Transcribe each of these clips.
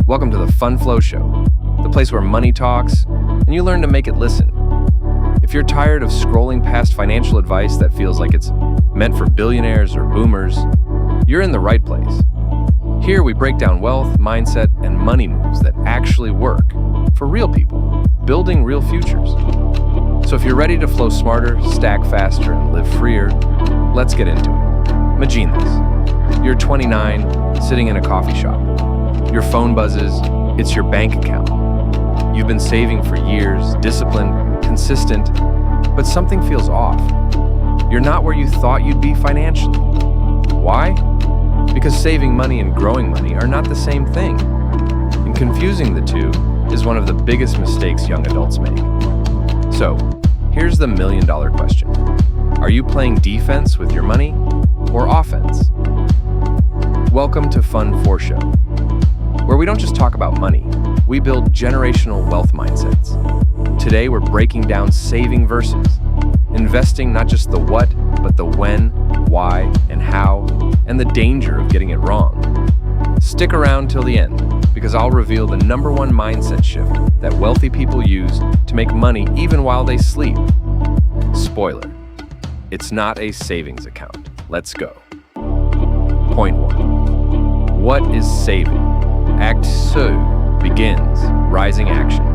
Welcome to the Fun Flow Show, the place where money talks and you learn to make it listen. If you're tired of scrolling past financial advice that feels like it's meant for billionaires or boomers, you're in the right place. Here we break down wealth, mindset, and money moves that actually work for real people, building real futures. So if you're ready to flow smarter, stack faster, and live freer, let's get into it. Imagine this. You're 29, sitting in a coffee shop. Your phone buzzes, it's your bank account. You've been saving for years, disciplined, consistent, but something feels off. You're not where you thought you'd be financially. Why? Because saving money and growing money are not the same thing. And confusing the two is one of the biggest mistakes young adults make. So, here's the million-dollar question. Are you playing defense with your money or offense? Welcome to Fun 4 Show, where we don't just talk about money, we build generational wealth mindsets. Today, we're breaking down saving versus investing, not just the what, but the when, why, and how, and the danger of getting it wrong. Stick around till the end, because I'll reveal the #1 mindset shift that wealthy people use to make money even while they sleep. Spoiler, it's not a savings account. Let's go. Point 1. What is saving? Act 2 begins. Rising action.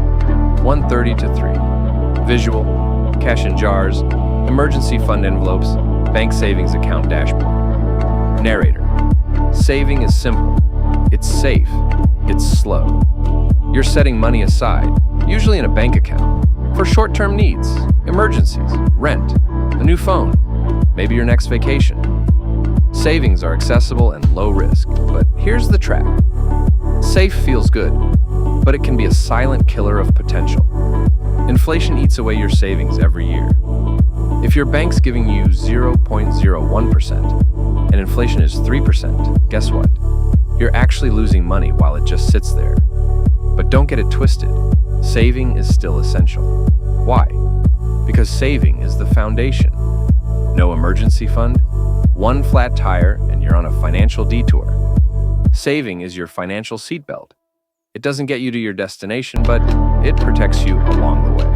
1:30 to 3. Visual. Cash in jars. Emergency fund envelopes. Bank savings account dashboard. Narrator. Saving is simple. It's safe. It's slow. You're setting money aside, usually in a bank account, for short-term needs, emergencies, rent, a new phone, maybe your next vacation. Savings are accessible and low risk, but here's the trap. Safe feels good, but it can be a silent killer of potential. Inflation eats away your savings every year. If your bank's giving you 0.01% and inflation is 3%, guess what? You're actually losing money while it just sits there. But don't get it twisted. Saving is still essential. Why? Because saving is the foundation. No emergency fund, one flat tire, and you're on a financial detour. Saving is your financial seatbelt. It doesn't get you to your destination, but it protects you along the way.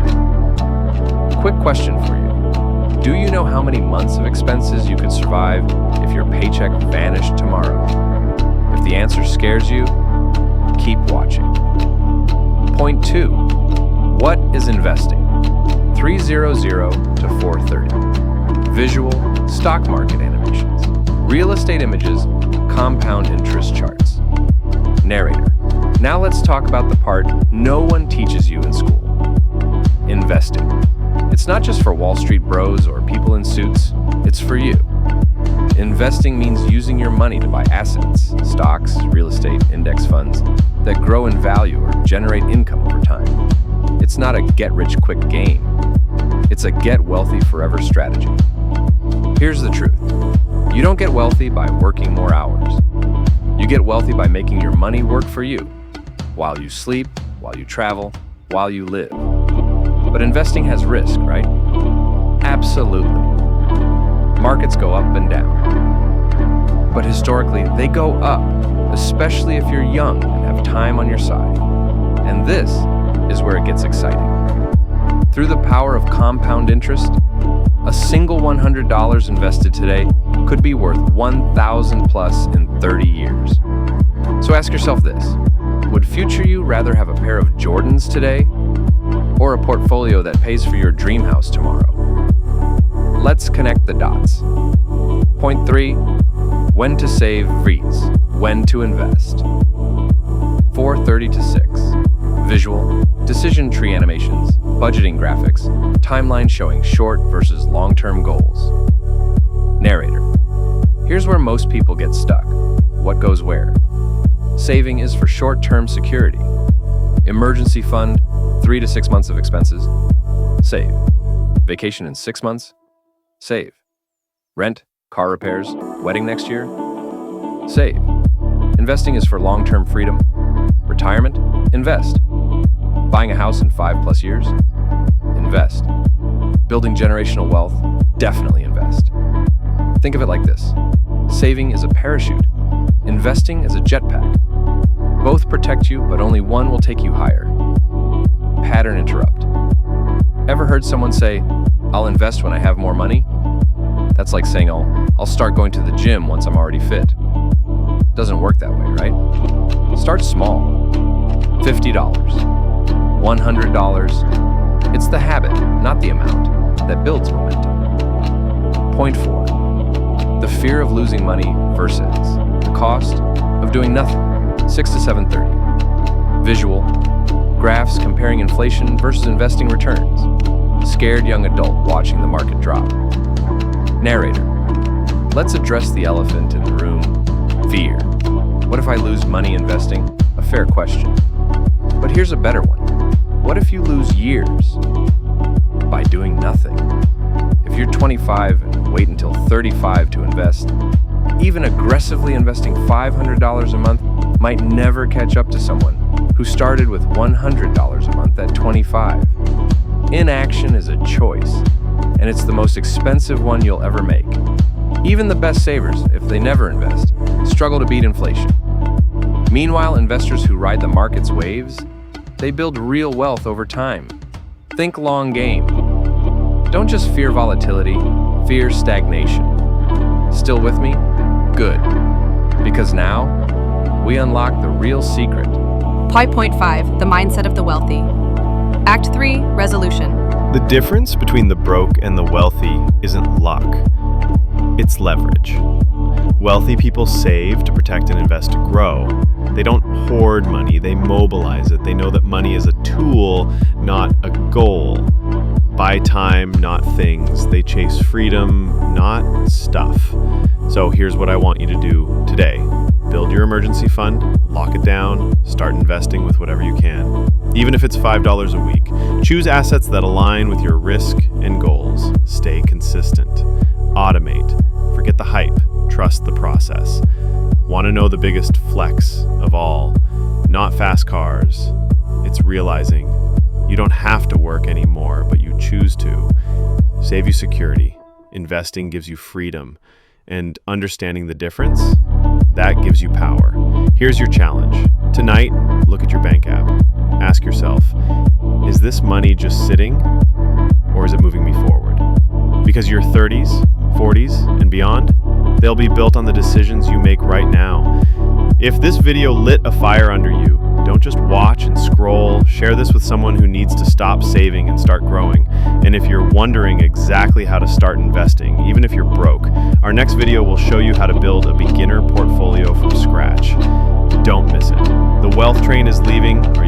Quick question for you. Do you know how many months of expenses you could survive if your paycheck vanished tomorrow? If the answer scares you, keep watching. Point 2. What is investing? 300 to 430. Visual, stock market animations. Real estate images, compound interest charts. Narrator. Now let's talk about the part no one teaches you in school. Investing. It's not just for Wall Street bros or people in suits, it's for you. Investing means using your money to buy assets, stocks, real estate, index funds that grow in value or generate income over time. It's not a get-rich-quick game. It's a get-wealthy forever strategy. Here's the truth. You don't get wealthy by working more hours. You get wealthy by making your money work for you, while you sleep, while you travel, while you live. But investing has risk, right? Absolutely. Markets go up and down. But historically, they go up, especially if you're young and have time on your side. And this is where it gets exciting. Through the power of compound interest, a single $100 invested today could be worth 1,000 plus in 30 years. So ask yourself this, would future you rather have a pair of Jordans today or a portfolio that pays for your dream house tomorrow? Let's connect the dots. Point 3, when to save freeze, when to invest. 4:30 to 6. Visual, decision tree animations, budgeting graphics, timeline showing short versus long-term goals. Narrator. Here's where most people get stuck. What goes where? Saving is for short-term security. Emergency fund, 3 to 6 months of expenses. Save. Vacation in 6 months. Save. Rent, car repairs, wedding next year. Save. Investing is for long-term freedom. Retirement, invest. Buying a house in 5+ years, invest. Building generational wealth, definitely invest. Think of it like this. Saving is a parachute. Investing is a jetpack. Both protect you, but only one will take you higher. Pattern interrupt. Ever heard someone say, "I'll invest when I have more money"? That's like saying, I'll start going to the gym once I'm already fit. Doesn't work that way, right? Start small. $50, $100. It's the habit, not the amount, that builds momentum. Point 4. The fear of losing money versus the cost of doing nothing. 6 to 7:30. Visual. Graphs comparing inflation versus investing returns. Scared young adult watching the market drop. Narrator. Let's address the elephant in the room. Fear. What if I lose money investing? A fair question. But here's a better one. What if you lose years by doing nothing? If you're 25 and wait until 35 to invest, even aggressively investing $500 a month might never catch up to someone who started with $100 a month at 25. Inaction is a choice, and it's the most expensive one you'll ever make. Even the best savers, if they never invest, struggle to beat inflation. Meanwhile, investors who ride the market's waves, they build real wealth over time. Think long game. Don't just fear volatility, fear stagnation. Still with me? Good. Because now, we unlock the real secret. Point 5, the mindset of the wealthy. Act 3, resolution. The difference between the broke and the wealthy isn't luck, it's leverage. Wealthy people save to protect and invest to grow. They don't hoard money, they mobilize it. They know that money is a tool, not a goal. Buy time, not things. They chase freedom, not stuff. So here's what I want you to do today. Build your emergency fund, lock it down, start investing with whatever you can. Even if it's $5 a week. Choose assets that align with your risk and goals. Stay consistent. Automate. Forget the hype. Trust the process. Want to know the biggest flex of all? Not fast cars. It's realizing you don't have to work anymore, but you choose to. Save you security. Investing gives you freedom. And understanding the difference, that gives you power. Here's your challenge. Tonight, look at your bank app. Ask yourself, is this money just sitting, or is it moving me forward? Because your 30s, 40s, and beyond, they'll be built on the decisions you make right now. If this video lit a fire under you, don't just watch and scroll. Share this with someone who needs to stop saving and start growing. And if you're wondering exactly how to start investing, even if you're broke, our next video will show you how to build a beginner portfolio from scratch. Don't miss it. The wealth train is leaving. Are